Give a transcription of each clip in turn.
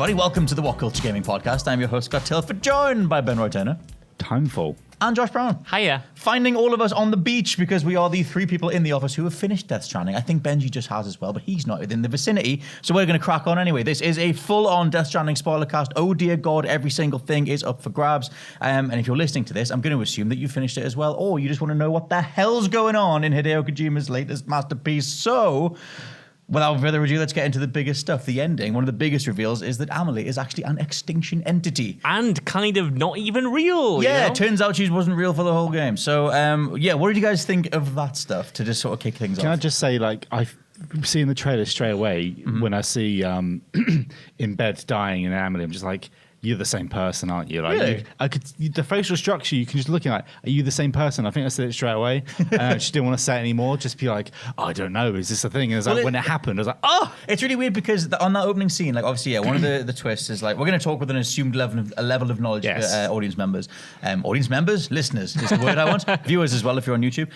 everybody. Welcome to the WhatCulture Gaming Podcast. I'm your host, Scott Tilford, joined by Ben Roy Turner. Timeful. And Josh Brown. Hiya. Finding all of us on the beach because we are the three people in the office who have finished Death Stranding. I think Benji just has as well, but he's not within the vicinity. So we're going to crack on anyway. This is a full-on Death Stranding spoilercast. Oh dear God, every single thing is up for grabs. And if you're listening to this, I'm going to assume that you finished it as well, or you just want to know what the hell's going on in Hideo Kojima's latest masterpiece. So, without further ado, let's get into the biggest stuff, the ending. One of the biggest reveals is that Amelie is actually an extinction entity. And kind of not even real, Yeah, you know? it turns out she wasn't real for the whole game. So, what did you guys think of that stuff to just sort of kick things off? Can I just say, like, I've seen the trailer straight away when I see in bed dying and Amelie, I'm just like, you're the same person, aren't you? Like, Really? the facial structure, you can just look at, are you the same person? I think I said it straight away. And I just didn't want to say it anymore. Just be like, oh, I don't know. Is this a thing? And it's like, when it happened, I was like, oh! It's really weird because on that opening scene, like, obviously, yeah, one of the twists is like, we're going to talk with an assumed level of knowledge Yes. for audience members. Audience members? Listeners is the word I want. Viewers as well if you're on YouTube.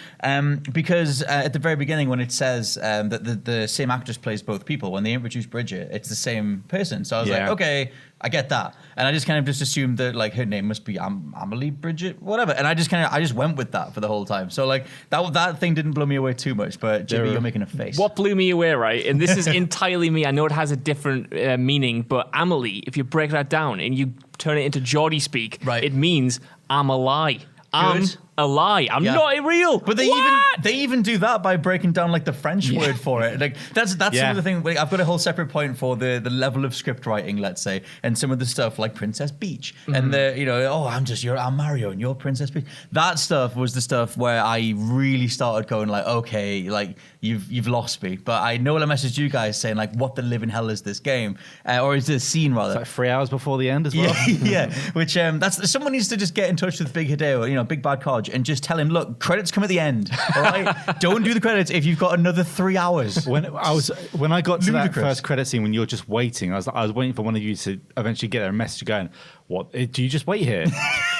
Because at the very beginning when it says that the same actress plays both people, when they introduce Bridget, it's the same person. So I was like, okay, I get that. And I just kind of just assumed that like her name must be Amelie Bridget, whatever. And I just went with that for the whole time. So like that thing didn't blow me away too much, but Jimmy, you're making a face. What blew me away, right? And this is entirely me. I know it has a different meaning, but Amelie, if you break that down and you turn it into Geordie speak, right, it means I'm a lie. I'm a lie. I'm not real. But they even do that by breaking down like the French word for it. Like that's some of the thing. Like, I've got a whole separate point for the level of script writing, let's say, and some of the stuff like Princess Peach and I'm Mario and you're Princess Peach. That stuff was the stuff where I really started going like, okay, like you've lost me. But I know I messaged you guys saying like, what the living hell is this game, or is this scene rather? It's like 3 hours before the end as well. Yeah. Which that's someone needs to just get in touch with Big Hideo, Big Bad Codge, and just tell him, look, credits come at the end. All right, don't do the credits if you've got another 3 hours. When I got to that first credit scene when you're just waiting, I was waiting for one of you to eventually get a message going, what, do you just wait here?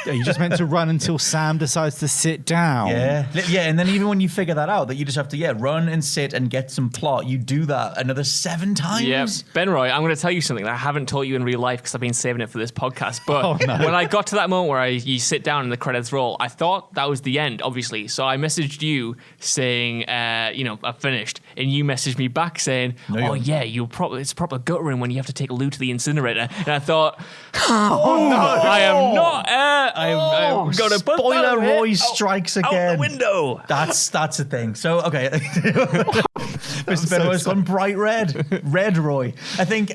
Are you just meant to run until Sam decides to sit down? Yeah, and then even when you figure that out, that you just have to run and sit and get some plot, you do that another 7 times. Yeah, Ben Roy, I'm going to tell you something that I haven't taught you in real life because I've been saving it for this podcast. But when I got to that moment where you sit down and the credits roll, I thought that was the end, obviously. So I messaged you saying, I've finished, and you messaged me back saying, it's proper guttering when you have to take Lou to the incinerator. And I thought, no, I am not. I'm going to put Spoiler Roy strikes again. Out the window. That's a thing. So, okay. Mr. Ben Roy's gone bright red. Red Roy. I think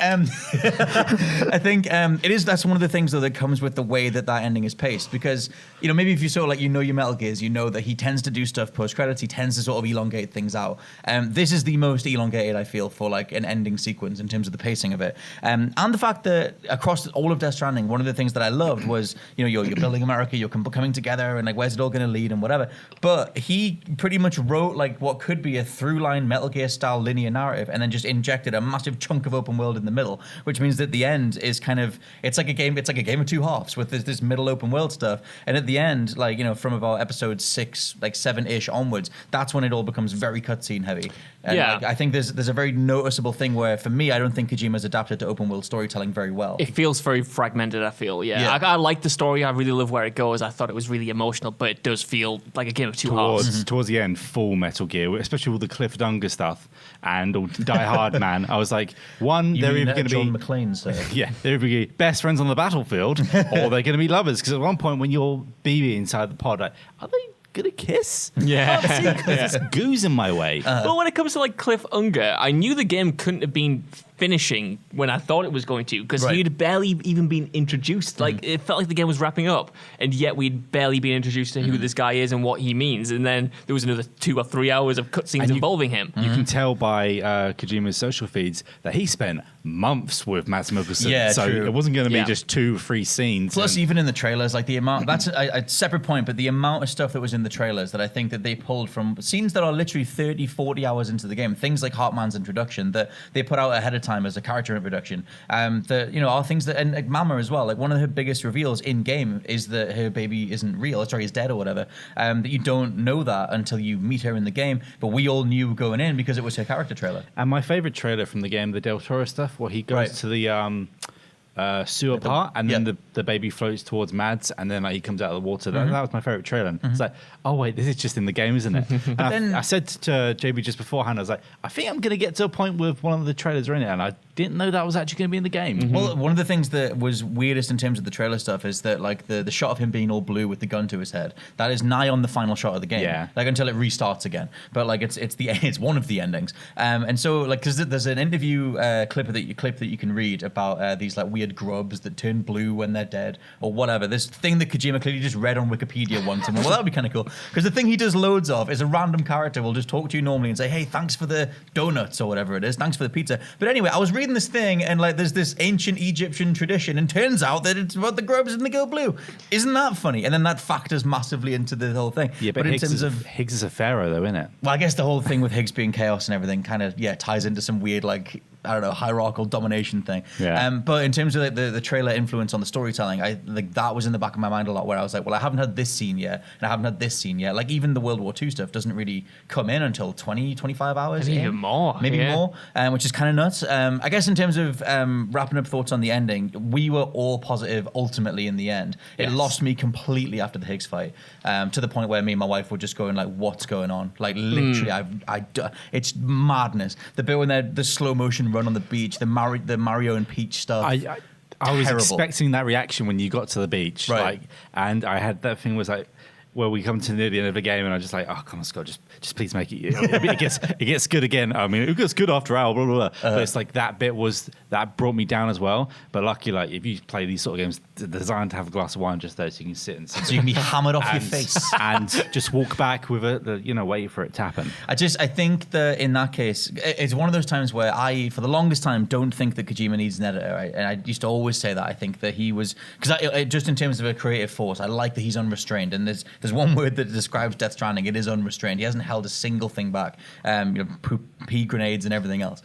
that's one of the things, though, that comes with the way that ending is paced. Because, maybe if you sort of your Metal Gears, you know that he tends to do stuff post-credits. He tends to sort of elongate things out. This is the most elongated, I feel, for like an ending sequence in terms of the pacing of it. And the fact that across all of Death Stranding, one of the things that I loved was, you're building America, you're coming together, and like, where's it all going to lead and whatever. But he pretty much wrote like what could be a through-line Metal Gear style linear narrative, and then just injected a massive chunk of open world in the middle, which means that the end is kind of it's like a game of two halves with this middle open world stuff. And at the end, like, from about episode 6, like 7-ish onwards, that's when it all becomes very cutscene heavy. And like, I think there's a very noticeable thing where, for me, I don't think Kojima's adapted to open world storytelling very well. It feels very fragmented, I feel. I like the story. I really love where it goes. I thought it was really emotional, but it does feel like a game of two halves. Towards the end, full Metal Gear, especially with the Cliff Dunga stuff and all Die-Hardman. I was like, they're either going to be John McClane, so they're either going to be best friends on the battlefield, or they're going to be lovers. Because at one point, when you're BB inside the pod, like, are they gonna kiss? Yeah, because there's goose in my way. Well, when it comes to like Cliff Unger, I knew the game couldn't have been finishing when I thought it was going to, because he'd barely even been introduced. Like, it felt like the game was wrapping up, and yet we'd barely been introduced to who this guy is and what he means. And then there was another 2 or 3 hours of cutscenes involving him. You can tell by Kojima's social feeds that he spent months with Mads Mikkelsen. So true. It wasn't going to be just 2 or 3 scenes. Plus, even in the trailers, like the amount, that's a separate point, but the amount of stuff that was in the trailers that I think that they pulled from scenes that are literally 30, 40 hours into the game, things like Hartman's introduction that they put out ahead of time as a character introduction, are things that, and like Mama as well, like one of her biggest reveals in game is that her baby isn't real, sorry, is dead or whatever, that you don't know that until you meet her in the game, but we all knew going in because it was her character trailer. And my favorite trailer from the game, the Del Toro stuff, where he goes to the sewer part, and then the baby floats towards Mads, and then like, he comes out of the water. That was my favorite trailer. It's like, oh wait, this is just in the game, isn't it? And then I said to JB just beforehand, I was like, I think I'm going to get to a point with one of the trailers are in it, and I didn't know that was actually going to be in the game. Well, one of the things that was weirdest in terms of the trailer stuff is that like the shot of him being all blue with the gun to his head, that is nigh on the final shot of the game. Yeah. Like until it restarts again. But like it's one of the endings. And so like because there's an interview clip that you can read about these like weird grubs that turn blue when they're dead or whatever. This thing that Kojima clearly just read on Wikipedia once and well that would be kind of cool. Because the thing he does loads of is a random character will just talk to you normally and say, hey, thanks for the donuts or whatever it is. Thanks for the pizza. But anyway, I was reading this thing and like there's this ancient Egyptian tradition and turns out that it's about the grubs and they go blue. Isn't that funny? And then that factors massively into the whole thing. Yeah, but in terms of Higgs is a pharaoh though, isn't it? Well, I guess the whole thing with Higgs being chaos and everything kind of ties into some weird like I don't know, hierarchical domination thing. Yeah. But in terms of like, the trailer influence on the storytelling, I like that was in the back of my mind a lot where I was like, well, I haven't had this scene yet, and I haven't had this scene yet. Like even the World War II stuff doesn't really come in until 20, 25 hours. Maybe even more. Maybe more, which is kind of nuts. I guess in terms of wrapping up thoughts on the ending, we were all positive ultimately in the end. It lost me completely after the Higgs fight, to the point where me and my wife were just going like, what's going on? Like literally, it's madness. The bit when the slow motion run on the beach, the Mario and Peach stuff. I was expecting that reaction when you got to the beach, right? Like, and I had that thing was like, where we come to near the end of the game, and I'm just like, oh come on, Scott, just please make it. It gets good again. I mean, it gets good after hour, blah blah blah. But it's like that bit that brought me down as well. But lucky, like if you play these sort of games, they're designed to have a glass of wine just there, so you can sit and so you can be hammered off your face and just walk back with wait for it to happen. I think that in that case, it's one of those times where I, for the longest time, don't think that Kojima needs an editor. Right? And I used to always say that I think that he was because just in terms of a creative force, I like that he's unrestrained. And there's one word that describes Death Stranding. It is unrestrained. He hasn't held a single thing back. Pea grenades and everything else.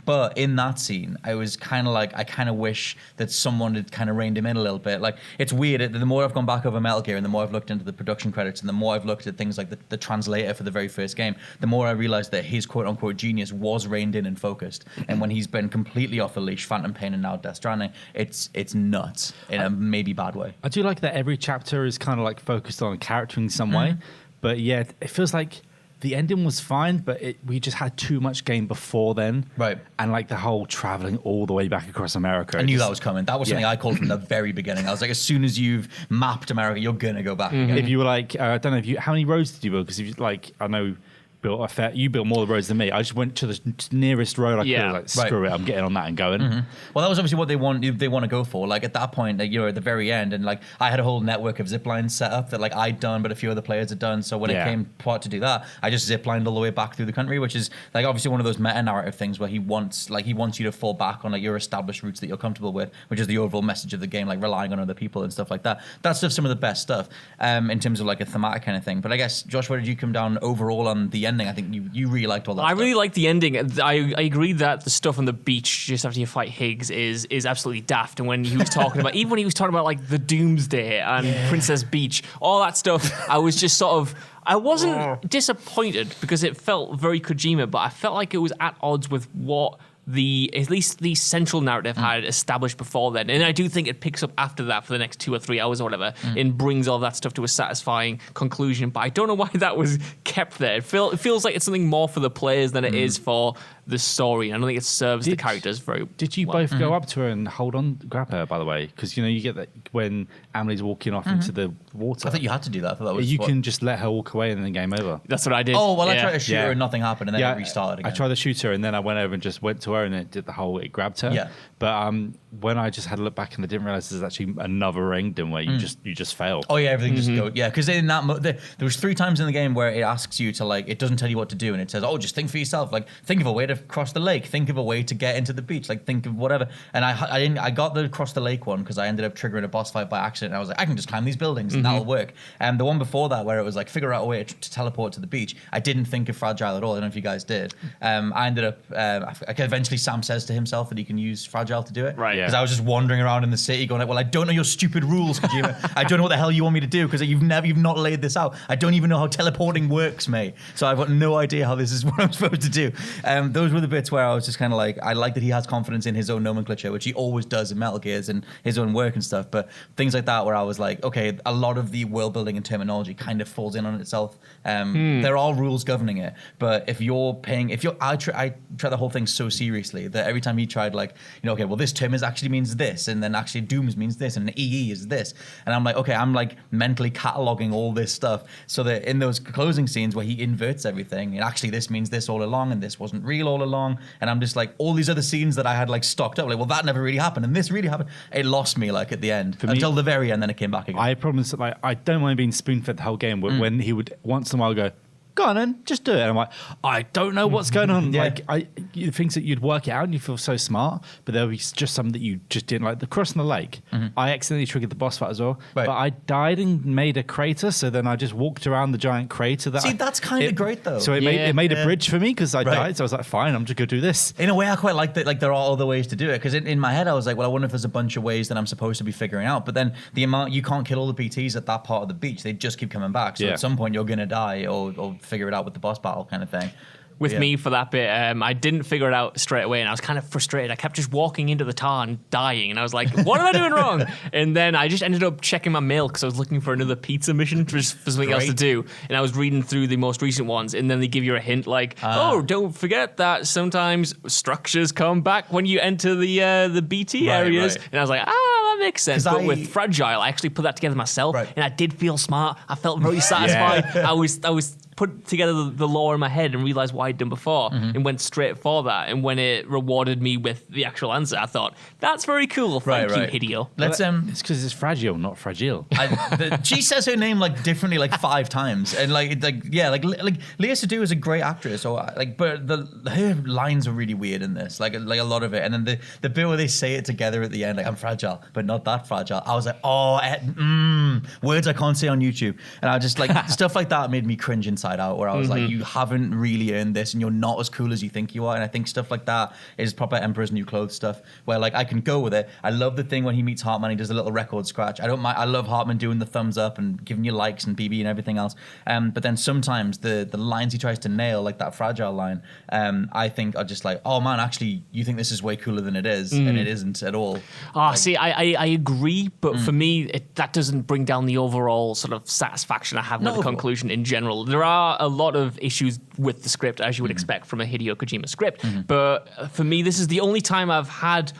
But in that scene, I was kind of like, I kind of wish that someone had kind of reined him in a little bit. Like it's weird. The more I've gone back over Metal Gear, and the more I've looked into the production credits, and the more I've looked at things like the translator for the very first game, the more I realized that his quote unquote genius was reined in and focused. And when he's been completely off the leash, Phantom Pain and now Death Stranding, it's nuts in a maybe bad way. I do like that every chapter is kind of like focused on a character in some way, but yeah, it feels like the ending was fine, but we just had too much game before then, right? And like the whole traveling all the way back across America, I knew that was coming. That was something I called from the very beginning. I was like, as soon as you've mapped America, you're gonna go back. If you were like, I don't know how many roads did you build? Because if you like, I know. You built more roads than me. I just went to the nearest road I could. Like, screw it, I'm getting on that and going. Well, that was obviously what they want to go for. Like at that point, like, you're at the very end, and like I had a whole network of zip lines set up that like I'd done, but a few other players had done. So when it came part to do that, I just zip lined all the way back through the country, which is like obviously one of those meta narrative things where he wants you to fall back on like your established routes that you're comfortable with, which is the overall message of the game, like relying on other people and stuff like that. That stuff's some of the best stuff in terms of like a thematic kind of thing. But I guess Josh, where did you come down overall on the ending? I think you really liked all that stuff. Really liked the ending. I agree that the stuff on the beach just after you fight Higgs is absolutely daft. And when he was talking about, even when he was talking about like the Doomsday and Princess Beach, all that stuff, I was just sort of, I wasn't disappointed because it felt very Kojima, but I felt like it was at odds with what at least the central narrative had established before then. And I do think it picks up after that for the next 2 or 3 hours or whatever and brings all that stuff to a satisfying conclusion. But I don't know why that was kept there. It feels like it's something more for the players than it is for the story. I don't think it serves the characters very well. Did you both go up to her and grab her, by the way? Because, you get that when Amelie's walking off into the water. I thought you had to do that. I thought that was you can just let her walk away and then game over. That's what I did. Oh, well, I tried to shoot her and nothing happened, and then it restarted again. I tried to shoot her, and then I went over and just went to her, and it did it grabbed her. Yeah. But when I just had a look back and I didn't realize there's actually another ring where you just failed. Oh yeah, everything just go. Yeah, because in that there was 3 times in the game where it asks you to like, it doesn't tell you what to do, and it says, oh, just think for yourself. Like, think of a way to cross the lake. Think of a way to get into the beach. Like, think of whatever. And I got the cross the lake one because I ended up triggering a boss fight by accident. And I was like, I can just climb these buildings and that'll work. And the one before that where it was like figure out a way to teleport to the beach, I didn't think of fragile at all. I don't know if you guys did. I ended up eventually eventually Sam says to himself that he can use Fragile to do it. Right. Because I was just wandering around in the city going, well, I don't know your stupid rules, Kojima. I don't know what the hell you want me to do because you've not laid this out. I don't even know how teleporting works, mate. So I've got no idea how this is what I'm supposed to do. Those were the bits where I was just kind of like, I like that he has confidence in his own nomenclature, which he always does in Metal Gears and his own work and stuff. But things like that where I was like, okay, a lot of the world building and terminology kind of falls in on itself. There are rules governing it, but I try the whole thing so seriously that every time he tried, like, okay, well, this term actually means this, and then actually dooms means this, and EE is this, and I'm like, okay, I'm like mentally cataloging all this stuff so that in those closing scenes where he inverts everything, and actually this means this all along, and this wasn't real all along, and I'm just like, all these other scenes that I had like stocked up, like, well, that never really happened, and this really happened. It lost me like at the end until the very end, then it came back again. I had problems that, like, I don't mind being spoon-fed the whole game, but when he would once in a while go, go on then, just do it. And I'm like, I don't know what's going on. Yeah. Like, things that you'd work it out and you feel so smart, but there was just some that you just didn't like. The crossing the lake, I accidentally triggered the boss fight as well, right. but I died and made a crater, so then I just walked around the giant crater. That's kind of great though. So it made a bridge for me because I died, so I was like, fine, I'm just going to do this. In a way, I quite like that. Like, there are other ways to do it, because in my head I was like, well, I wonder if there's a bunch of ways that I'm supposed to be figuring out, but then the amount, you can't kill all the PTs at that part of the beach. They just keep coming back, so at some point you're going to die or figure it out with the boss battle kind of thing. With me for that bit, I didn't figure it out straight away, and I was kind of frustrated. I kept just walking into the tar and dying, and I was like, what am I doing wrong? And then I just ended up checking my mail because I was looking for another pizza mission for something else to do, and I was reading through the most recent ones, and then they give you a hint like, oh, don't forget that sometimes structures come back when you enter the BT areas. Right. And I was like, that makes sense. But with Fragile, I actually put that together myself, and I did feel smart. I felt very satisfied. I was put together the lore in my head and realized what I'd done before and went straight for that. And when it rewarded me with the actual answer, I thought, that's very cool. Thank you, Hideo. It's because it's fragile, not fragile. She says her name like differently like 5 times. And like Lea Seydoux is a great actress, but her lines are really weird in this, like a lot of it. And then the bit where they say it together at the end, like, I'm fragile, but not that fragile. I was like, words I can't say on YouTube. And I just like, stuff like that made me cringe inside out, where I was like, you haven't really earned this and you're not as cool as you think you are. And I think stuff like that is proper Emperor's New Clothes stuff, where like I can go with it. I love the thing when he meets Hartman, he does a little record scratch. I don't mind. I love Hartman doing the thumbs up and giving you likes and BB and everything else. But then sometimes the lines he tries to nail, like that Fragile line, I think are just like, oh man, actually you think this is way cooler than it is, and it isn't at all. See, I agree, but for me that doesn't bring down the overall sort of satisfaction I have with the conclusion in general. There are a lot of issues with the script, as you would expect from a Hideo Kojima script, but for me this is the only time I've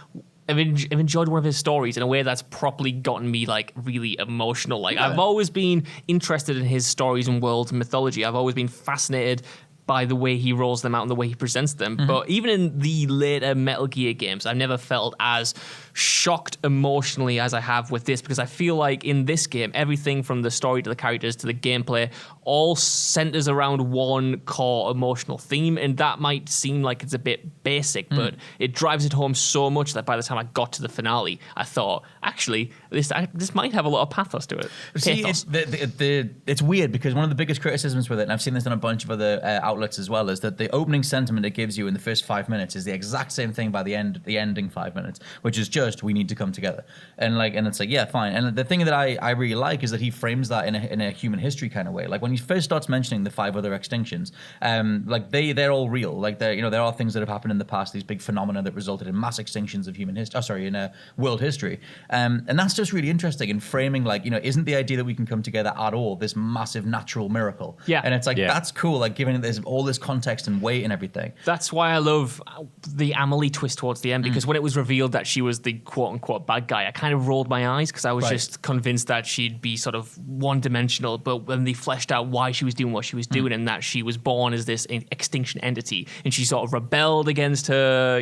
enjoyed one of his stories in a way that's properly gotten me like really emotional. Like, I've always been interested in his stories and worlds and mythology. I've always been fascinated by the way he rolls them out and the way he presents them. But even in the later Metal Gear games, I've never felt as shocked emotionally as I have with this, because I feel like in this game, everything from the story to the characters to the gameplay all centers around one core emotional theme, and that might seem like it's a bit basic, but it drives it home so much that by the time I got to the finale, I thought, actually, this might have a lot of pathos to it. See, it's weird, because one of the biggest criticisms with it, and I've seen this on a bunch of other outlets as well, is that the opening sentiment it gives you in the first 5 minutes is the exact same thing by the ending 5 minutes, which is just, we need to come together. And it's like, yeah, fine. And the thing that I really like is that he frames that in a human history kind of way. Like, when he first starts mentioning the 5 other extinctions, like they're all real. Like, there are things that have happened in the past, these big phenomena that resulted in mass extinctions of human history, in world history. And that's just really interesting in framing, like, isn't the idea that we can come together at all this massive natural miracle? Yeah. And it's like, that's cool, like giving it all this context and weight and everything. That's why I love the Amelie twist towards the end, because when it was revealed that she was the quote-unquote bad guy, I kind of rolled my eyes, because I was just convinced that she'd be sort of one-dimensional. But when they fleshed out why she was doing what she was doing, and that she was born as this extinction entity, and she sort of rebelled against her,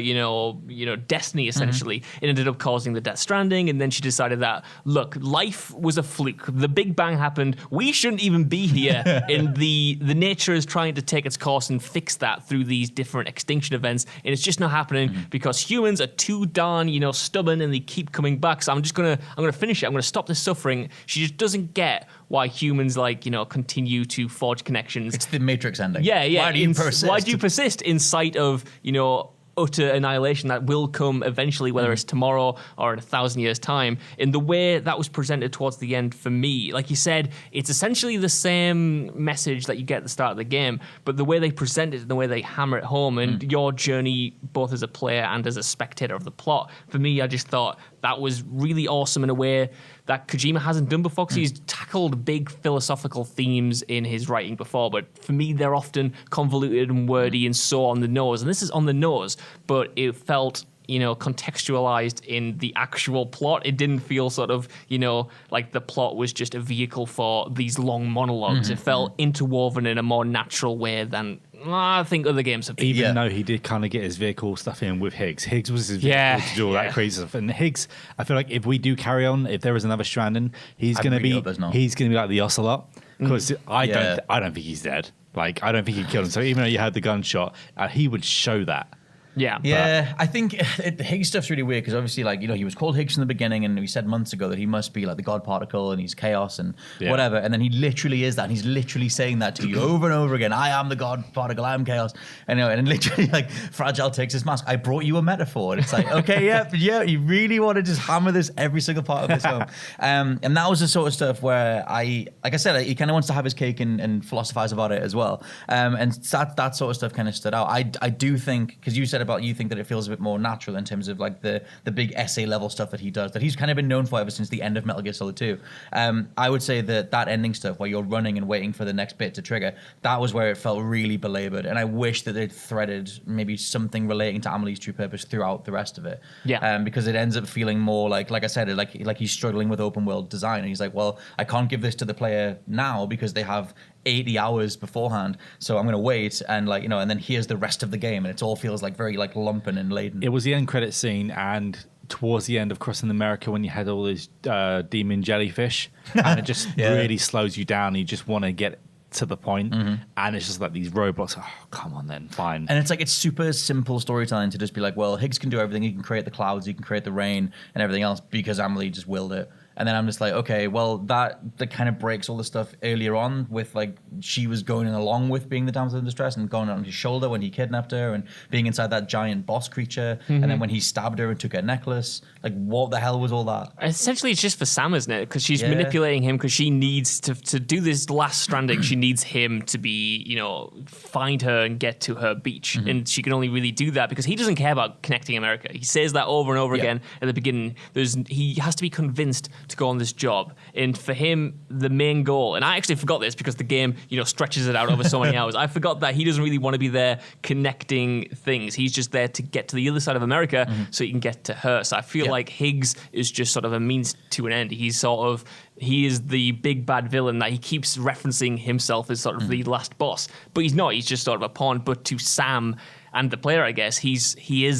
destiny, essentially, it ended up causing the Death Stranding. And then she decided that, look, life was a fluke. The Big Bang happened. We shouldn't even be here. And the nature is trying to take its course and fix that through these different extinction events. And it's just not happening because humans are too darn, stubborn, and they keep coming back. So I'm gonna finish it. I'm gonna stop this suffering. She just doesn't get why humans continue to forge connections. It's the Matrix ending. Yeah. Why do you persist? Why do you persist in sight of, utter annihilation that will come eventually, whether it's tomorrow or in 1,000 years' time. In the way that was presented towards the end for me, like you said, it's essentially the same message that you get at the start of the game, but the way they present it and the way they hammer it home and your journey both as a player and as a spectator of the plot, for me, I just thought that was really awesome in a way that Kojima hasn't done before, because he's tackled big philosophical themes in his writing before, but for me they're often convoluted and wordy and so on the nose, and this is on the nose, but it felt contextualized in the actual plot. It didn't feel sort of, like the plot was just a vehicle for these long monologues. It felt interwoven in a more natural way than I think other games have been. Even though he did kind of get his vehicle stuff in with Higgs. Higgs was his vehicle to do all that crazy stuff. And Higgs, I feel like if we do carry on, if there is another Stranding, he's going to be like the Ocelot. Because I don't think he's dead. Like, I don't think he killed him. So even though you had the gunshot, he would show that. Yeah, I think the Higgs stuff's really weird because obviously, like, he was called Higgs in the beginning, and we said months ago that he must be like the God particle and he's chaos and whatever. And then he literally is that. And he's literally saying that to you over and over again. I am the God particle. I am chaos. And literally, like, Fragile takes his mask. I brought you a metaphor. And it's like, okay, yeah. You really want to just hammer this every single part of this film. And that was the sort of stuff where like I said, he kind of wants to have his cake and philosophize about it as well. And that sort of stuff kind of stood out. I do think, because you said about you think that it feels a bit more natural in terms of like the big essay level stuff that he does, that he's kind of been known for ever since the end of Metal Gear Solid 2. I would say that ending stuff where you're running and waiting for the next bit to trigger, that was where it felt really belabored, and I wish that they'd threaded maybe something relating to Amelie's true purpose throughout the rest of it. Because it ends up feeling more like I said, like he's struggling with open world design, and he's like, well, I can't give this to the player now because they have 80 hours beforehand, so I'm going to wait, and and then here's the rest of the game, and it all feels like very like lumpen and laden. It was the end credit scene, and towards the end of Crossing America, when you had all these demon jellyfish, and it just really slows you down, and you just want to get to the point, and it's just like these roadblocks. Oh, come on then, fine. And it's like, it's super simple storytelling to just be like, well, Higgs can do everything. He can create the clouds, he can create the rain and everything else because Amelie just willed it. And then I'm just like, okay, well, that kind of breaks all the stuff earlier on with, like, she was going along with being the damsel in distress and going on his shoulder when he kidnapped her and being inside that giant boss creature. And then when he stabbed her and took her necklace, like, what the hell was all that? Essentially, it's just for Sam, isn't it? Because she's manipulating him because she needs to do this last Stranding. She needs him to be, find her and get to her beach. And she can only really do that because he doesn't care about connecting America. He says that over and over again at the beginning. He has to be convinced to go on this job, and for him the main goal, and I actually forgot this because the game stretches it out over so many hours, I forgot that he doesn't really want to be there connecting things. He's just there to get to the other side of America so he can get to her. So I feel like Higgs is just sort of a means to an end. He is the big bad villain that he keeps referencing himself as sort of the last boss, but he's not. He's just sort of a pawn. But to Sam and the player, I guess, he is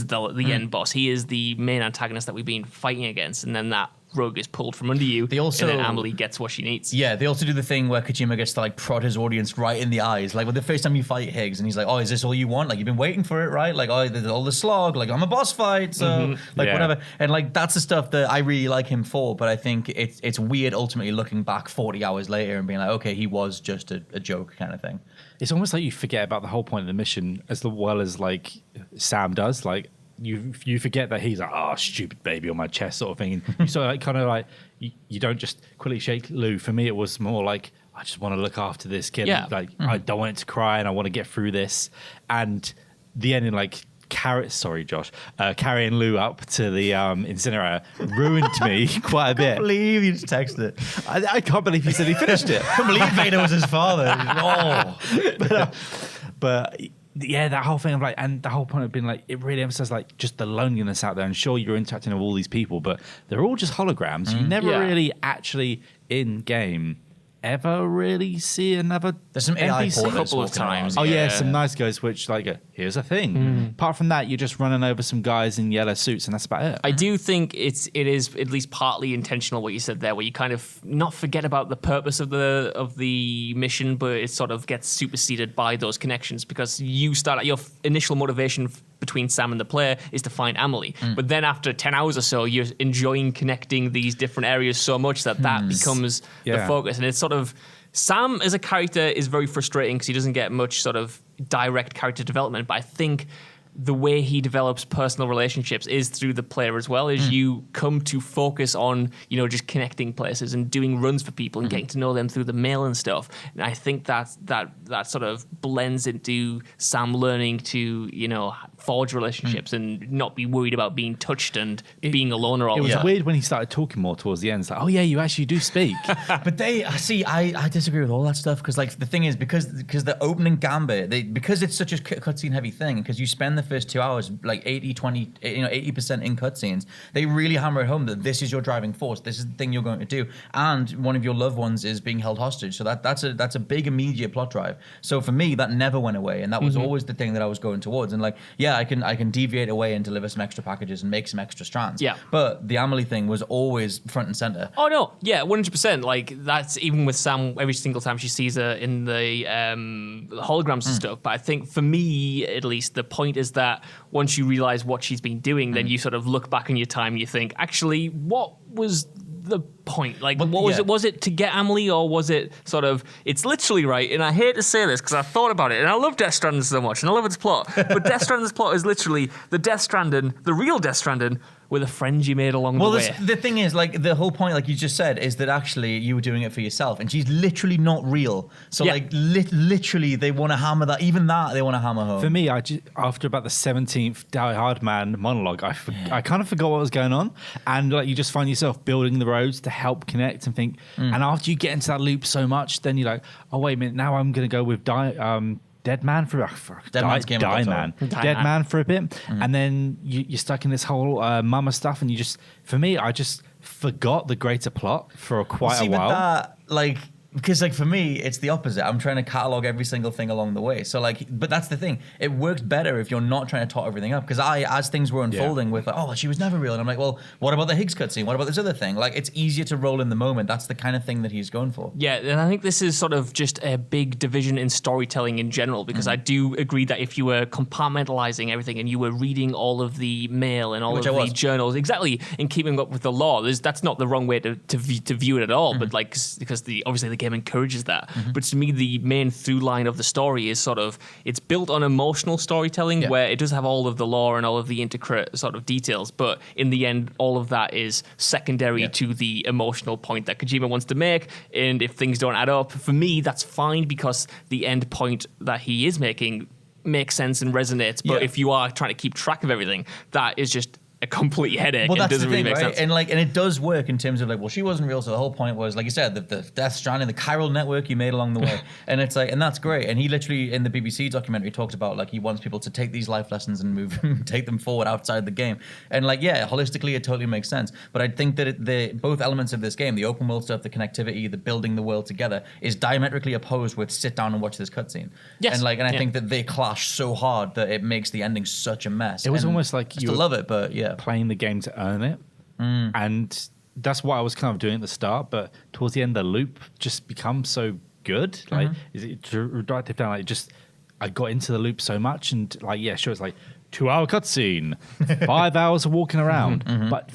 the end boss. He is the main antagonist that we've been fighting against, and then that rug is pulled from under you, and then Amelie gets what she needs. Yeah, they also do the thing where Kojima gets to like prod his audience right in the eyes. Like, the first time you fight Higgs, and he's like, oh, is this all you want? Like, you've been waiting for it, right? Like, oh, there's all the slog. Like, I'm a boss fight, so whatever. And like, that's the stuff that I really like him for, but I think it's weird ultimately looking back 40 hours later and being like, okay, he was just a joke kind of thing. It's almost like you forget about the whole point of the mission as well as like Sam does. Like, you forget that he's like, oh, stupid baby on my chest sort of thing. And you sort of like, kind of like, you don't just quickly shake Lou. For me, it was more like, I just want to look after this kid. Yeah. Like, I don't want it to cry and I want to get through this. And the ending, like, carrying Lou up to the incinerator ruined me quite a bit. I can't believe you just texted it. I can't believe he said he finished it. I can't believe Vader was his father. But yeah, that whole thing of like, and the whole point of being like, it really emphasizes like just the loneliness out there. And sure, you're interacting with all these people, but they're all just holograms. You never really actually in game ever really see another. There's some AI NPC a couple of times. Oh yeah, some nice guys which like here's a thing. Apart from that, you're just running over some guys in yellow suits, and that's about it. I do think it is at least partly intentional what you said there, where you kind of not forget about the purpose of the mission, but it sort of gets superseded by those connections, because you start at your initial motivation between Sam and the player is to find Amelie, but then after 10 hours or so, you're enjoying connecting these different areas so much that becomes the focus, and it's sort of. Sam as a character is very frustrating because he doesn't get much sort of direct character development, but I think the way he develops personal relationships is through the player as well, as you come to focus on, just connecting places and doing runs for people and getting to know them through the mail and stuff. And I think that sort of blends into Sam learning to, forge relationships and not be worried about being touched and being a loner all the time. It was weird when he started talking more towards the end. It's like, oh yeah, you actually do speak. But I disagree with all that stuff because the thing is because the opening gambit, because it's such a cutscene heavy thing, because you spend the first 2 hours like 80% in cutscenes, they really hammer it home that this is your driving force, this is the thing you're going to do, and one of your loved ones is being held hostage. So that's a big immediate plot drive. So for me, that never went away, and that was always the thing that I was going towards. And I can deviate away and deliver some extra packages and make some extra strands. Yeah. But the Amelie thing was always front and center. Oh no, yeah, 100%. Like that's even with Sam every single time she sees her in the holograms and stuff. But I think for me, at least, the point is that once you realize what she's been doing, then you sort of look back on your time and you think, actually, what was the point? Like, what was it? Was it to get Amelie, or was it sort of? It's literally right. And I hate to say this because I thought about it, and I love Death Stranding so much, and I love its plot. But Death Stranding's plot is literally the real Death Stranding, with a friend you made along the way. The thing is, the whole point, like you just said, is that actually you were doing it for yourself, and she's literally not real. So, literally, they want to hammer that. Even that, they want to hammer home. For me, after about the 17th Die-Hardman monologue, I kind of forgot what was going on, and you just find yourself building the roads to help connect and think. And after you get into that loop so much, then you're like, oh wait a minute, now I'm going to go with Dead Man for a bit, and then you're stuck in this whole mama stuff, and I just forgot the greater plot for quite a while. Because for me, it's the opposite. I'm trying to catalog every single thing along the way. So but that's the thing. It works better if you're not trying to tot everything up. Because as things were unfolding with she was never real. And I'm like, well, what about the Higgs cutscene? What about this other thing? It's easier to roll in the moment. That's the kind of thing that he's going for. Yeah, and I think this is sort of just a big division in storytelling in general. Because I do agree that if you were compartmentalizing everything and you were reading all of the mail and all of the journals, exactly, and keeping up with the law, that's not the wrong way to view it at all. But because obviously the game encourages that. But to me, the main through line of the story is it's built on emotional storytelling where it does have all of the lore and all of the intricate sort of details, but in the end, all of that is secondary to the emotional point that Kojima wants to make. And if things don't add up, for me, that's fine, because the end point that he is making makes sense and resonates. But if you are trying to keep track of everything, that is just a complete headache. Well, and that's doesn't the thing, really make right? sense. And it does work in terms of she wasn't real. So the whole point was, like you said, the Death Stranding, the chiral network you made along the way, and it's and that's great. And he literally in the BBC documentary talked about he wants people to take these life lessons and take them forward outside the game. And holistically, it totally makes sense. But I think that both elements of this game, the open world stuff, the connectivity, the building the world together, is diametrically opposed with sit down and watch this cutscene. Yes. And I think that they clash so hard that it makes the ending such a mess. It was almost like you love it, but playing the game to earn it, and that's what I was kind of doing at the start. But towards the end, the loop just becomes so good. Is it to write it down? I got into the loop so much, and sure, it's 2-hour cutscene, 5 hours of walking around, but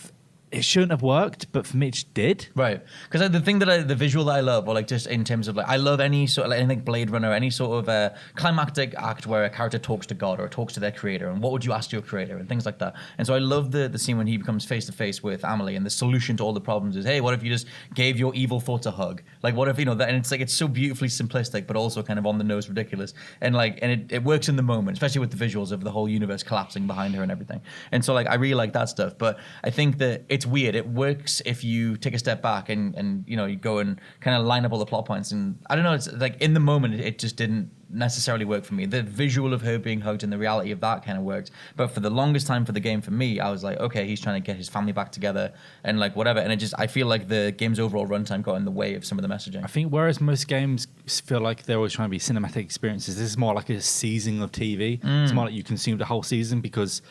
it shouldn't have worked, but for me it just did. Right. Because the thing the visual that I love, or just in terms of I love any sort of anything Blade Runner, any sort of climactic act where a character talks to God or talks to their creator, and what would you ask your creator, and things like that. And so I love the scene when he becomes face to face with Amelie, and the solution to all the problems is, hey, what if you just gave your evil thoughts a hug? What if that? And it's so beautifully simplistic, but also kind of on the nose ridiculous, and it works in the moment, especially with the visuals of the whole universe collapsing behind her and everything. And so I really like that stuff. But I think that it's weird. It works if you take a step back and you go and kind of line up all the plot points. And I don't know, it's in the moment it just didn't necessarily work for me. The visual of her being hugged and the reality of that kind of worked. But for the longest time for the game, for me, I was okay, he's trying to get his family back together and whatever. And I feel like the game's overall runtime got in the way of some of the messaging. I think whereas most games feel like they're always trying to be cinematic experiences, this is more like a season of TV. It's more like you consume the whole season, because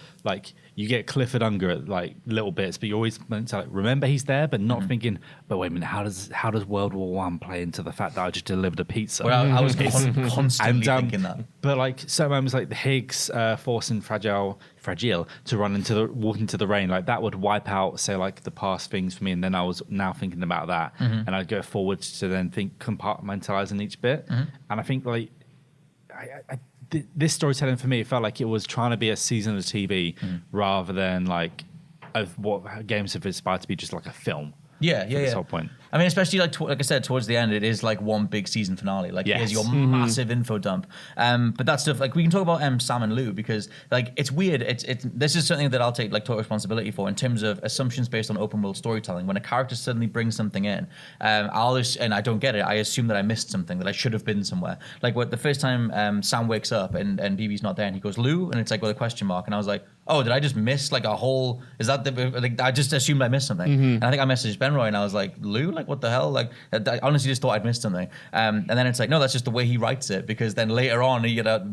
you get Clifford Unger at little bits, but you always meant to remember he's there, but not thinking, but wait a minute, how does World War I play into the fact that I just delivered a pizza? Well, I was constantly thinking that. But certain moments the Higgs forcing Fragile to walk into the rain, that would wipe out, say, the past things for me, and then I was now thinking about that, and I'd go forward to then think compartmentalizing each bit, and I think this storytelling for me, it felt like it was trying to be a season of TV rather than like of what games have aspired to be, just like a film. Yeah. This whole point. I mean, especially like I said, towards the end, it is like one big season finale. Like, here's your massive info dump. But that stuff, like, we can talk about Sam and Lou because, like, it's weird. This is something that I'll take like total responsibility for in terms of assumptions based on open world storytelling. When a character suddenly brings something in, and I don't get it. I assume that I missed something, that I should have been somewhere. Like, the first time Sam wakes up and BB's not there, and he goes Lou, and it's like with a question mark, and I was like, oh, did I just miss like a whole? Is that like I just assumed I missed something? And I think I messaged Benroy, and I was like, Lou, like what the hell? Like, I honestly just thought I'd missed something. And then it's like, no, that's just the way he writes it, because then later on,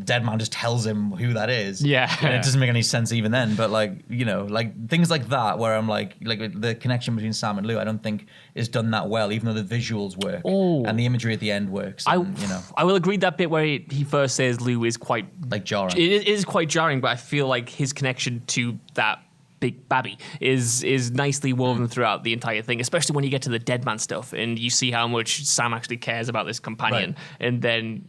Dead Man just tells him who that is. Yeah. And it doesn't make any sense even then. But like, like things like that, where I'm like the connection between Sam and Lou, I don't think is done that well, even though the visuals work and the imagery at the end works. I will agree that bit where he first says Lou is quite like jarring. It is quite jarring, but I feel like his connection to that big babby is nicely woven throughout the entire thing, especially when you get to the Dead Man stuff and you see how much Sam actually cares about this companion. Right. And then,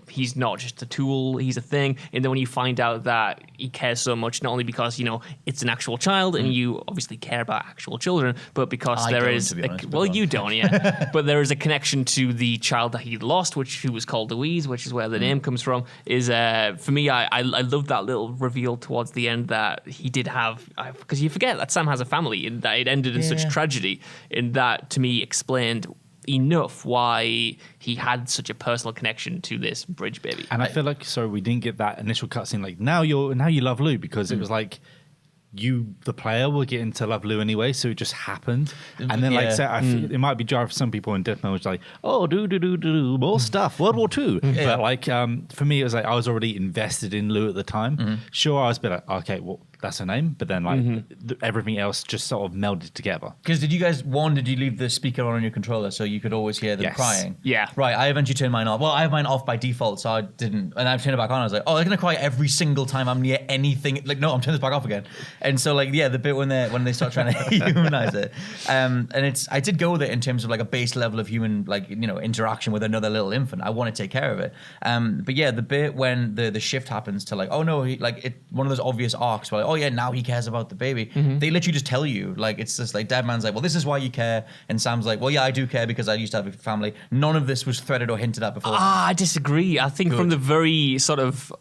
he's not just a tool, he's a thing. And then when you find out that he cares so much, not only because, it's an actual child and you obviously care about actual children, but because you don't, yeah. But there is a connection to the child that he lost, who was called Louise, which is where the name comes from, is, for me, I love that little reveal towards the end that he did have, because you forget that Sam has a family and that it ended in such tragedy, and that to me explained enough why he had such a personal connection to this bridge baby. And I feel like we didn't get that initial cutscene like now you love Lou, because it was like you, the player, were getting to love Lou anyway, so it just happened. And then, it might be jarring for some people in Deathmatch, which like, oh, more stuff, World War II. But like, for me, it was like I was already invested in Lou at the time. Sure, I was a bit like, okay, well, that's her name, but then like everything else just sort of melded together. Because did you leave the speaker on your controller so you could always hear them crying? Yeah. Right, I eventually turned mine off. Well, I have mine off by default, so I didn't, and I've turned it back on. I was like, oh, they're gonna cry every single time I'm near anything. Like, no, I'm turning this back off again. And so like, the bit when they start trying to humanize it, and I did go with it in terms of like a base level of human, like, interaction with another little infant. I want to take care of it. But yeah, the bit when the shift happens to like, oh no, one of those obvious arcs where like, oh yeah, now he cares about the baby. They literally just tell you, like, it's just like Dead Man's like, well, this is why you care, and Sam's like, well, yeah, I do care because I used to have a family. None of this was threaded or hinted at before. I disagree. I think from the very sort of,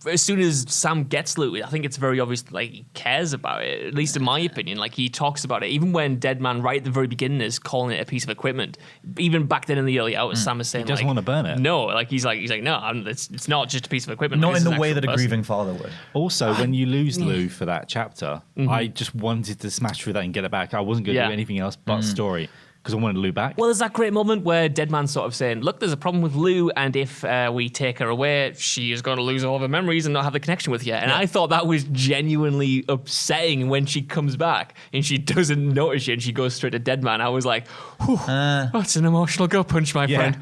as soon as Sam gets Lou, I think it's very obvious that, like, he cares about it, at least in my opinion. Like, he talks about it. Even when Dead Man, right at the very beginning, is calling it a piece of equipment, even back then in the early hours, Sam is saying, he doesn't want to burn it. No, like, he's like, no, it's not just a piece of equipment. Not like, in the way that a grieving father would. Also, when you lose Lou for that chapter, I just wanted to smash through that and get it back. I wasn't going to do anything else but story, because I wanted Lou back. Well, there's that great moment where Dead Man's sort of saying, look, there's a problem with Lou, and if we take her away, she is going to lose all of her memories and not have the connection with you. And I thought that was genuinely upsetting when she comes back and she doesn't notice you and she goes straight to Dead Man. I was like, whew, that's an emotional gut punch, my friend.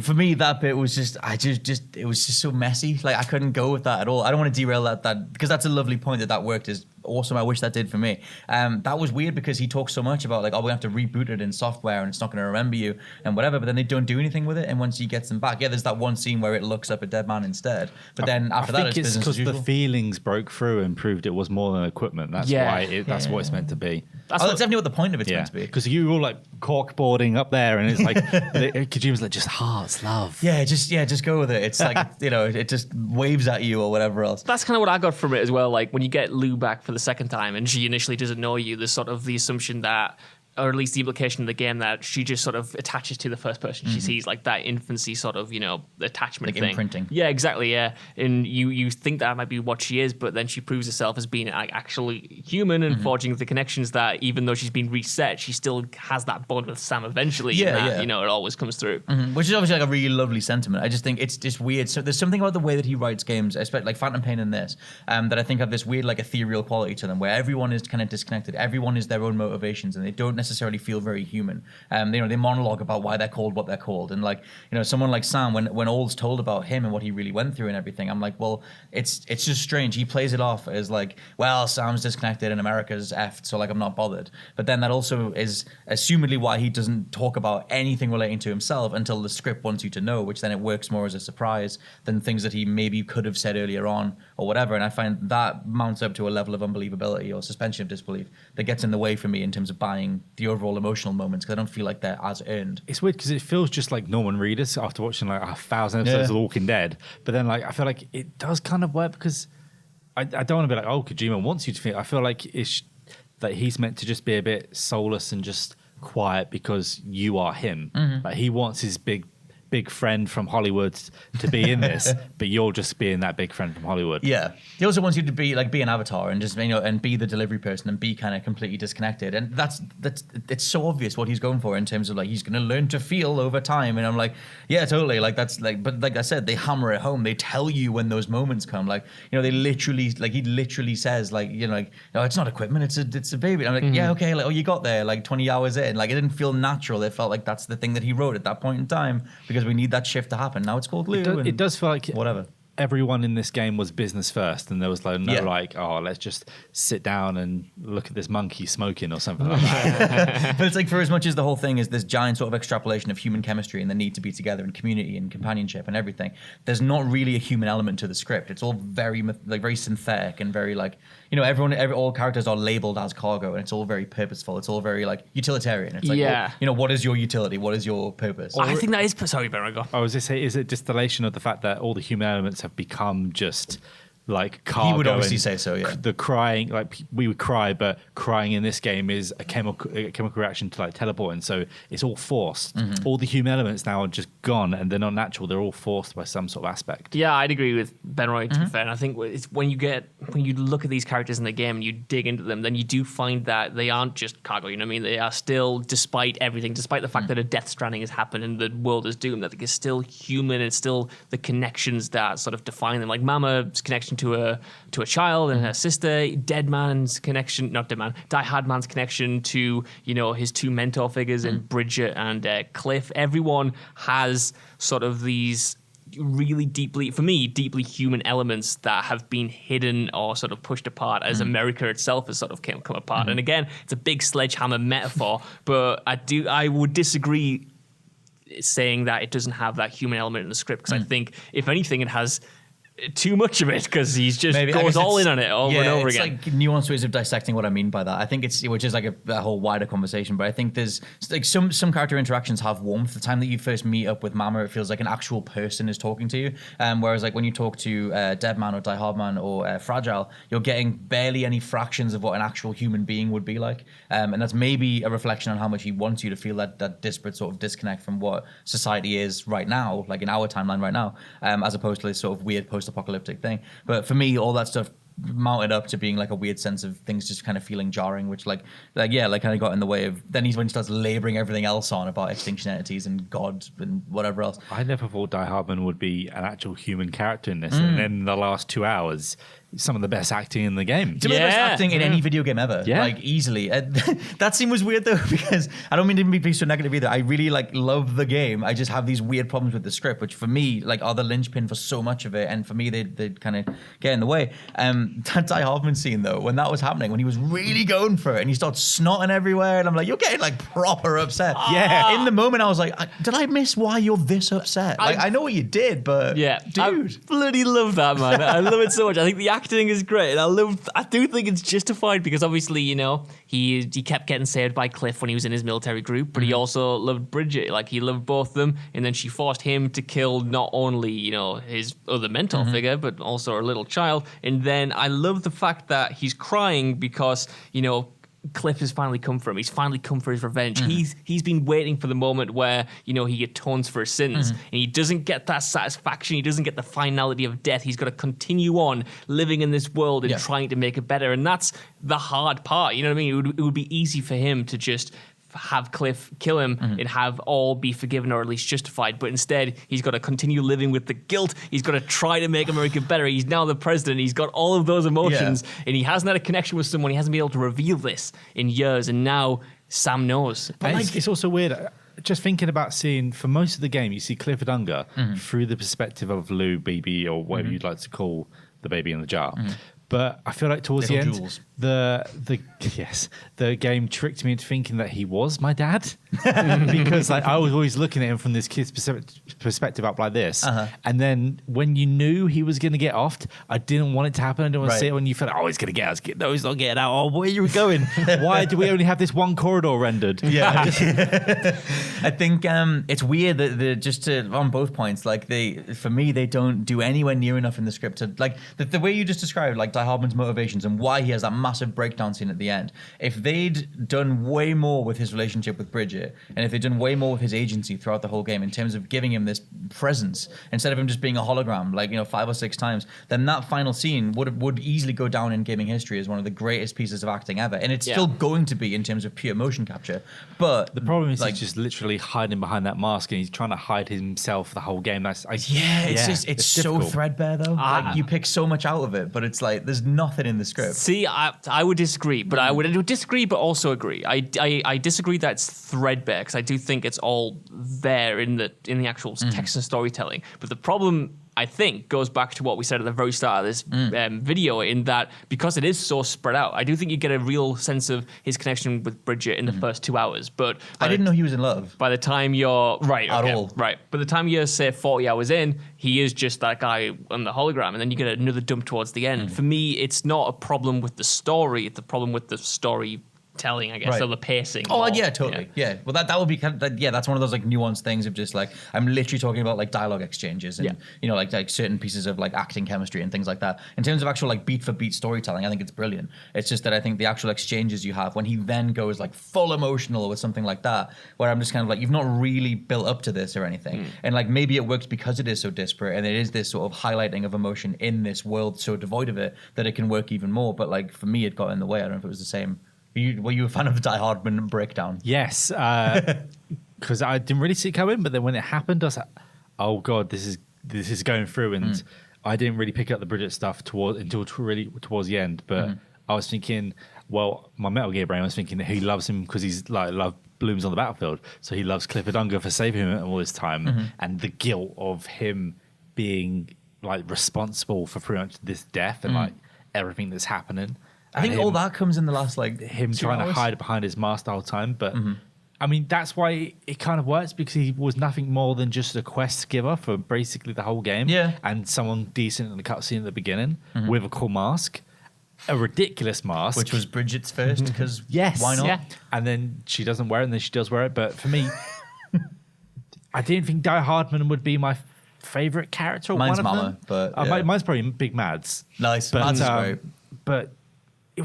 For me, that bit was just, it was just so messy. Like, I couldn't go with that at all. I don't want to derail that because that's a lovely point that worked. Is awesome. I wish that did for me. That was weird because he talks so much about like, oh, we have to reboot it in software and it's not going to remember you and whatever. But then they don't do anything with it. And once he gets them back, there's that one scene where it looks up at Dead Man instead. But then after that, it's business as usual. Because the feelings broke through and proved it was more than equipment. That's why. That's what it's meant to be. That's definitely what the point of it's meant to be. Because you were all like corkboarding up there, and it's like Kojima's like, just hearts, love. Yeah, just go with it. It's like it just waves at you or whatever else. That's kind of what I got from it as well. Like when you get Lou back for the second time, and she initially doesn't know you, there's sort of the assumption that, or at least the implication of the game, that she just sort of attaches to the first person she sees, like that infancy sort of, attachment like thing. Imprinting. Yeah, exactly, yeah. And you think that might be what she is, but then she proves herself as being like actually human and forging the connections that even though she's been reset, she still has that bond with Sam eventually. It always comes through. Which is obviously like a really lovely sentiment. I just think it's just weird. So there's something about the way that he writes games, especially like Phantom Pain and this, that I think have this weird like ethereal quality to them where everyone is kind of disconnected. Everyone is their own motivations and they don't necessarily necessarily feel very human. They monologue about why they're called what they're called, and like, someone like Sam, when all's told about him and what he really went through and everything, I'm like, well, it's just strange. He plays it off as like, well, Sam's disconnected and America's effed, so like I'm not bothered. But then that also is assumedly why he doesn't talk about anything relating to himself until the script wants you to know, which then it works more as a surprise than things that he maybe could have said earlier on or whatever. And I find that mounts up to a level of unbelievability or suspension of disbelief that gets in the way for me in terms of buying the overall emotional moments, because I don't feel like they're as earned. It's weird because it feels just like Norman Reedus after watching like 1,000 episodes of The Walking Dead, but then like I feel like it does kind of work because I don't want to be like, oh, Kojima wants you to feel. I feel like it's that he's meant to just be a bit soulless and just quiet because you are him. Like he wants his big friend from Hollywood to be in this, but you're just being that big friend from Hollywood. Yeah. He also wants you to be an avatar and just, and be the delivery person and be kind of completely disconnected. And that's it's so obvious what he's going for in terms of like, he's going to learn to feel over time. And I'm like, yeah, totally. Like that's like, but like I said, they hammer it home. They tell you when those moments come. Like, they literally, like he literally says like, no, it's not equipment. It's a baby. And I'm like, yeah, okay. Like, oh, you got there like 20 hours in. Like it didn't feel natural. It felt like that's the thing that he wrote at that point in time because we need that shift to happen. Now it's called Lou. It does feel like whatever. Everyone in this game was business first, and there was like let's just sit down and look at this monkey smoking or something like that. But it's like, for as much as the whole thing is this giant sort of extrapolation of human chemistry and the need to be together and community and companionship and everything, there's not really a human element to the script. It's all very very synthetic and very like, all characters are labeled as cargo, and it's all very purposeful. It's all very like utilitarian. It's like, well, what is your utility? What is your purpose? I think that is. Sorry, Ben, go. I was just saying, is it distillation of the fact that all the human elements have become just like cargo? He would obviously say so, yeah. The crying, like we would cry, but crying in this game is a chemical reaction to like teleporting, so it's all forced. All the human elements now are just gone, and they're not natural. They're all forced by some sort of aspect. Yeah, I'd agree with Ben Roy, to be fair. And I think it's when you look at these characters in the game and you dig into them, then you do find that they aren't just cargo. You know what I mean? They are still, despite everything, despite the fact that a Death Stranding has happened and the world is doomed, that they're still human. It's still the connections that sort of define them. Like Mama's connection to a child and her sister, Die-Hardman's connection to his two mentor figures in Bridget and Cliff. Everyone has sort of these really deeply human elements that have been hidden or sort of pushed apart as America itself has sort of come apart. And again, it's a big sledgehammer metaphor, but I would disagree saying that it doesn't have that human element in the script, because I think if anything it has too much of it, because he's just goes all in on it over and over again. It's like nuanced ways of dissecting what I mean by that. I think which is like a whole wider conversation, but I think there's like some character interactions have warmth. The time that you first meet up with Mama, it feels like an actual person is talking to you. Whereas like when you talk to Deadman or Die-Hardman or Fragile, you're getting barely any fractions of what an actual human being would be like. And that's maybe a reflection on how much he wants you to feel that disparate sort of disconnect from what society is right now, like in our timeline right now, as opposed to this sort of weird post-apocalyptic thing. But for me, all that stuff mounted up to being like a weird sense of things just kind of feeling jarring, which kind of got in the way of, then when he starts laboring everything else on about extinction entities and God and whatever else. I never thought Die-Hardman would be an actual human character in this, and then the last 2 hours, some of the best acting in the game. Some of the best acting in any video game ever. Yeah. Like, easily. That scene was weird, though, because I don't mean to be so negative either. I really, love the game. I just have these weird problems with the script, which for me, are the linchpin for so much of it. And for me, they kind of get in the way. That Die-Hardman scene, though, when that was happening, when he was really going for it, and he starts snotting everywhere, and I'm like, you're getting, proper upset. Yeah. In the moment, I was like, did I miss why you're this upset? I know what you did, but dude. I bloody love that, man. I love it so much. I think the acting is great, and I do think it's justified, because obviously, he kept getting saved by Cliff when he was in his military group, but he also loved Bridget. He loved both of them, and then she forced him to kill not only his other mentor figure, but also her little child. And then I love the fact that he's crying because Cliff has finally come for him. He's finally come for his revenge. He's been waiting for the moment where he atones for his sins, and he doesn't get that satisfaction. He doesn't get the finality of death. He's got to continue on living in this world and trying to make it better. And that's the hard part. You know what I mean? It would be easy for him to just have Cliff kill him and have all be forgiven or at least justified, but instead he's got to continue living with the guilt. He's got to try to make America better. He's now the president. He's got all of those emotions, and he hasn't had a connection with someone. He hasn't been able to reveal this in years, and now Sam knows. But it's also weird. Just thinking about seeing, for most of the game, you see Clifford Unger through the perspective of Lou, BB, or whatever you'd like to call the baby in the jar. But I feel like towards the end, the game tricked me into thinking that he was my dad, because like I was always looking at him from this kid's perspective up like this, and then when you knew he was going to get offed, I didn't want it to happen. I didn't want to see it when you felt, oh, he's going to get out. No, he's not getting out. Oh, where are you going? Why do we only have this one corridor rendered? Yeah, I think it's weird that on both points, like for me, they don't do anywhere near enough in the script to like the way you just described, like Die-Hardman's motivations and why he has that massive breakdown scene at the end. If they'd done way more with his relationship with Bridget, and if they'd done way more with his agency throughout the whole game in terms of giving him this presence instead of him just being a hologram, like 5 or 6 times, then that final scene would easily go down in gaming history as one of the greatest pieces of acting ever. And it's still going to be in terms of pure motion capture. But the problem is he's just literally hiding behind that mask, and he's trying to hide himself the whole game. It's so threadbare though. Like, you pick so much out of it, but it's like there's nothing in the script. See, I would disagree, but I would disagree, but also agree. I disagree that it's threadbare, because I do think it's all there in the actual text and storytelling. But the problem, I think, goes back to what we said at the very start of this video, in that because it is so spread out, I do think you get a real sense of his connection with Bridget in the first 2 hours. But I didn't know he was in love. By the time you're by the time you're, say, 40 hours in, he is just that guy on the hologram, and then you get another dump towards the end. For me, it's not a problem with the story; it's a problem with the story telling, I guess, so the pacing. Oh, yeah, totally. Yeah. Well, that would be kind of, that's one of those like nuanced things of just like, I'm literally talking about like dialogue exchanges and, like certain pieces of like acting chemistry and things like that. In terms of actual like beat for beat storytelling, I think it's brilliant. It's just that I think the actual exchanges you have when he then goes like full emotional with something like that, where I'm just kind of like, you've not really built up to this or anything. And like, maybe it works because it is so disparate and it is this sort of highlighting of emotion in this world so devoid of it that it can work even more. But like, for me, it got in the way. I don't know if it was the same. Were you a fan of the Die-Hardman breakdown? Yes, because I didn't really see it coming, but then when it happened, I was like, "Oh God, this is going through." And I didn't really pick up the Bridget stuff until really towards the end. But I was thinking, well, my Metal Gear brain was thinking that he loves him because he's like love blooms on the battlefield, so he loves Clifford Unger for saving him all this time, and the guilt of him being like responsible for pretty much this death and like everything that's happening. I think all that comes in the last like him trying to hide behind his mask the whole time. But I mean, that's why it kind of works, because he was nothing more than just a quest giver for basically the whole game. Yeah. And someone decent in the cutscene at the beginning with a cool mask, a ridiculous mask, which was Bridget's first, because why not? Yeah. And then she doesn't wear it, and then she does wear it. But for me, I didn't think Die-Hardman would be my favorite character. Mine's one of Mama, them. but mine's probably Big Mads. Nice, but, Mads is great. But it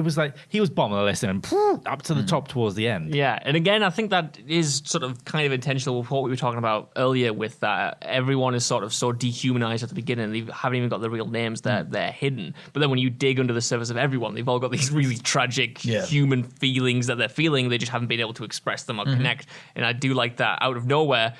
was like he was bottom of the list and then up to the top towards the end. Yeah, and again, I think that is sort of kind of intentional with what we were talking about earlier, with that everyone is sort of so dehumanized at the beginning. They haven't even got the real names; they're hidden. But then when you dig under the surface of everyone, they've all got these really tragic human feelings that they're feeling. They just haven't been able to express them or connect. And I do like that out of nowhere,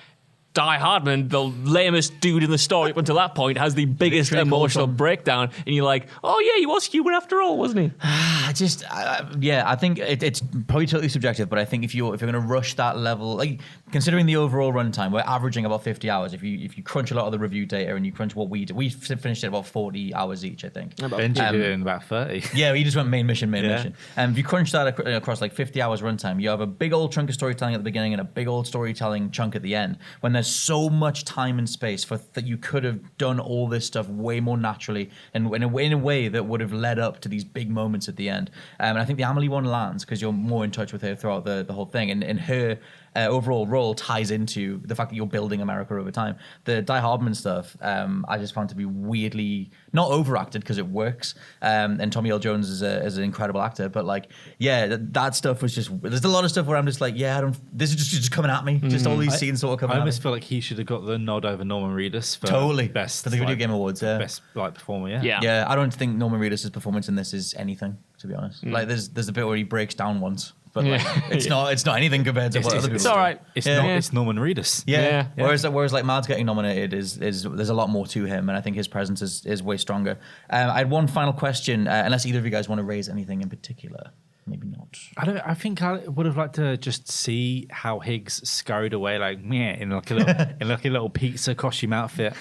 Die-Hardman, the lamest dude in the story up until that point, has the biggest emotional breakdown, and you're like, oh yeah, he was human after all, wasn't he? I think it's probably totally subjective, but I think if you're going to rush that level, like considering the overall runtime, we're averaging about 50 hours. If you crunch a lot of the review data and you crunch what we did, we finished it about 40 hours each, I think. Benji did it in about 30. Yeah, we just went main mission. And if you crunch that across like 50 hours runtime, you have a big old chunk of storytelling at the beginning and a big old storytelling chunk at the end, when there's so much time and space for that you could have done all this stuff way more naturally and in a way that would have led up to these big moments at the end. And I think the Amelie one lands because you're more in touch with her throughout the whole thing, and her overall role ties into the fact that you're building America over time. The Die-Hardman stuff, I just found to be weirdly not overacted because it works. And Tommy Earl Jones is an incredible actor, but like, that stuff was just. There's a lot of stuff where I'm just like, this is just coming at me. Just all these scenes sort of coming. I at me. almost feel like he should have got the nod over Norman Reedus for best for the Video Game Awards. Best performer. Yeah. I don't think Norman Reedus' performance in this is anything, to be honest. Like, there's a bit where he breaks down once. But like, it's not anything compared to what other people. It's all right. It's Norman Reedus. Yeah. Whereas like Mads getting nominated is there's a lot more to him, and I think his presence is way stronger. I had one final question, unless either of you guys want to raise anything in particular. maybe not. I think I would have liked to just see how Higgs scurried away, like in like a little pizza costume outfit.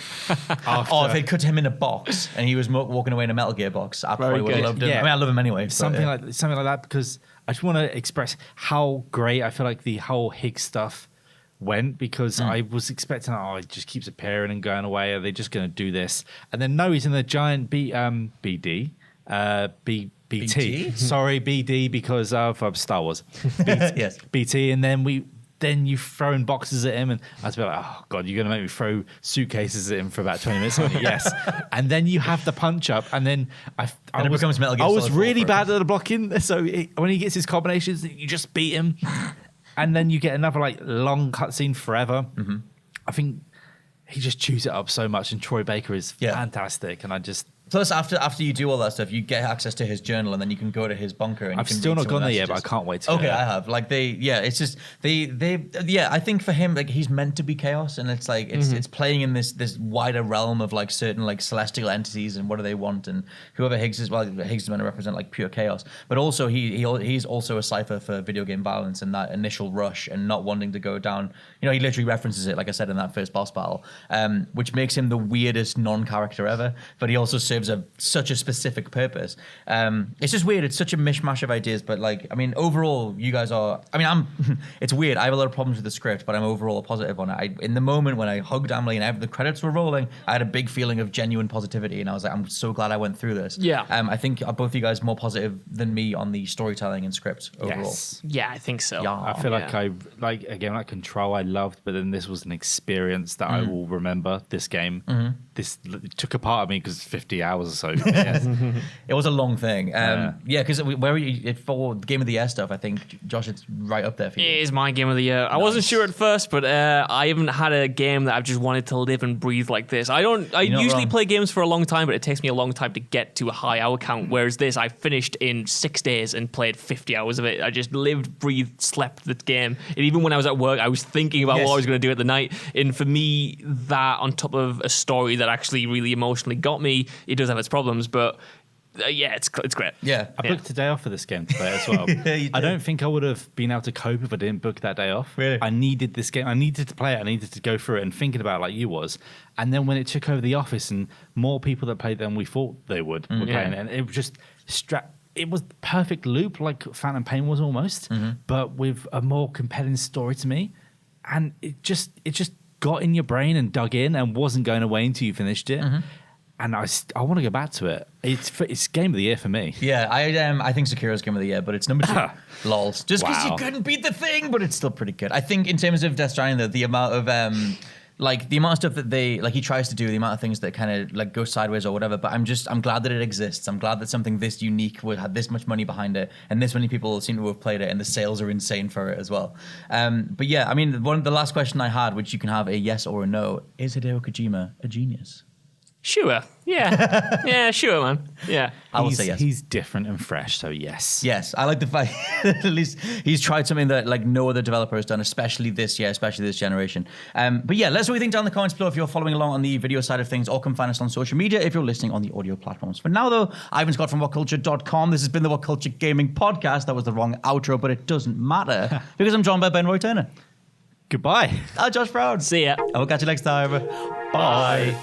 Or if they cut him in a box and he was walking away in a Metal Gear box, I probably would have loved him. Yeah. I mean, I love him anyway. Something like that, because I just want to express how great I feel like the whole Higgs stuff went, because I was expecting, it just keeps appearing and going away. Are they just going to do this? And then no, he's in the giant BT. Sorry, BD, because of Star Wars. Yes. BT, and then you throw boxes at him, and I was like, oh god, you're gonna make me throw suitcases at him for about 20 minutes. Yes. And then you have the punch up, and then it becomes Metal Gear I was Solid really 4 bad at the blocking, so when he gets his combinations, you just beat him, and then you get another like long cutscene forever. Mm-hmm. I think he just chews it up so much, and Troy Baker is fantastic, and I just. Plus, after you do all that stuff, you get access to his journal, and then you can go to his bunker. And I've still not gone there yet, but I can't wait to. Okay, I have. Like it's just I think for him, like he's meant to be chaos, and it's like it's playing in this wider realm of like certain like celestial entities and what do they want, and whoever Higgs is. Well, Higgs is meant to represent like pure chaos, but also he's also a cipher for video game violence and that initial rush and not wanting to go down. You know, he literally references it, like I said in that first boss battle, which makes him the weirdest non-character ever. But he also serves such a specific purpose. It's just weird. It's such a mishmash of ideas, but like, I mean, overall, you guys are. I mean, it's weird. I have a lot of problems with the script, but I'm overall positive on it. In the moment when I hugged Amelie and the credits were rolling, I had a big feeling of genuine positivity, and I was like, I'm so glad I went through this. Yeah. I think both of you guys are more positive than me on the storytelling and script overall. Yes. Yeah, I think so. Yeah. I feel like Control I loved, but then this was an experience that I will remember. This game, this took a part of me because 50 hours or so. Yes. It was a long thing. Because where were you for Game of the Year stuff? I think Josh, it's right up there for you. It is my Game of the Year. I wasn't sure at first, but I haven't had a game that I've just wanted to live and breathe like this. I usually play games for a long time, but it takes me a long time to get to a high hour count. Whereas this, I finished in 6 days and played 50 hours of it. I just lived, breathed, slept the game. And even when I was at work, I was thinking about what I was going to do at the night. And for me, that on top of a story that actually really emotionally got me, it does have its problems, but it's great. Yeah. I booked a day off for this game today as well. I don't think I would have been able to cope if I didn't book that day off. Really? I needed this game. I needed to play it. I needed to go through it and thinking about it like you was. And then when it took over the office and more people that played than we thought they would were playing it, and it was just it was the perfect loop, like Phantom Pain was almost, but with a more compelling story to me. And it just got in your brain and dug in and wasn't going away until you finished it. And I want to go back to it. It's Game of the Year for me. Yeah, I think Sekiro's Game of the Year, but it's number 2. Lols. Just because you couldn't beat the thing, but it's still pretty good. I think in terms of Death Stranding, the amount of the amount of stuff that he tries to do, the amount of things that kind of like go sideways or whatever. But I'm glad that it exists. I'm glad that something this unique had this much money behind it, and this many people seem to have played it, and the sales are insane for it as well. But yeah, I mean, the last question I had, which you can have a yes or a no, is Hideo Kojima a genius? Sure. Yeah. Yeah, sure, man. Yeah. I will say yes. He's different and fresh, so yes. Yes, I like the fact that at least he's tried something that like no other developer has done, especially this year, especially this generation. But yeah, let us know what you think down in the comments below if you're following along on the video side of things, or come find us on social media if you're listening on the audio platforms. For now, though, Ivan Scott from WhatCulture.com. This has been the WhatCulture Gaming Podcast. That was the wrong outro, but it doesn't matter because I'm joined by Ben Roy Turner. Goodbye. I'm Josh Brown. See ya. I will catch you next time. Bye.